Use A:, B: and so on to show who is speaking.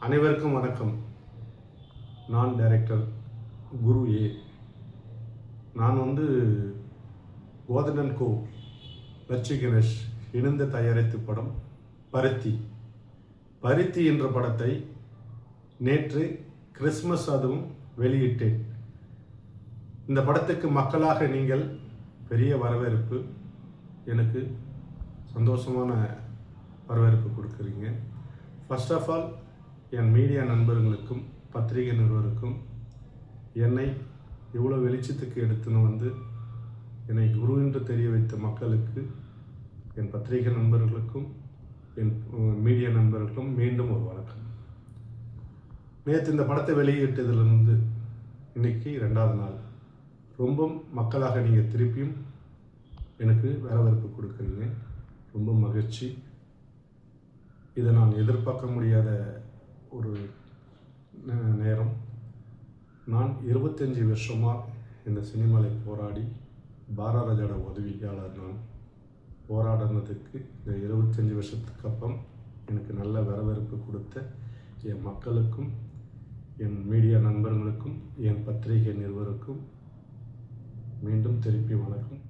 A: அனைவருக்கும் வணக்கம். நான் டைரக்டர் குரு ஏ. நான் கோதன் கோ லட்சுமி கணேஷ் இணைந்து தயாரித்த படம் பருத்தி என்ற படத்தை நேற்று கிறிஸ்மஸ் அதுவும் வெளியிட்டேன். இந்த படத்துக்கு மக்களாக நீங்கள் பெரிய வரவேற்பு, எனக்கு சந்தோஷமான வரவேற்பு கொடுக்குறீங்க. ஃபர்ஸ்ட் ஆஃப் ஆல் என் மீடியா நண்பர்களுக்கும் பத்திரிகை நிறுவனருக்கும் என்னை இவ்வளோ வெளிச்சத்துக்கு எடுத்துன்னு என்னை குரு என்று தெரிய வைத்த மக்களுக்கு, என் பத்திரிகை நண்பர்களுக்கும் என் மீடியா நண்பர்களுக்கும் மீண்டும் ஒரு வணக்கம். நேற்று இந்த படத்தை வெளியிட்டதிலிருந்து இன்னைக்கு 2வது நாள். ரொம்ப மக்களாக நீங்கள் திருப்பியும் எனக்கு வரவேற்பு கொடுக்குறீங்க. ரொம்ப மகிழ்ச்சி. இதை நான் எதிர்பார்க்க முடியாத ஒரு நேரம். நான் 25 வருஷமாக இந்த சினிமாவில் போராடி பாரராஜோட உதவியாளர் நான் போராடினதுக்கு இந்த 25 வருஷத்துக்கு அப்புறம் எனக்கு நல்ல வரவேற்பு கொடுத்த என் மக்களுக்கும், என் மீடியா நண்பர்களுக்கும், என் பத்திரிகை நிறுவனருக்கும் மீண்டும் திருப்பி வணக்கம்.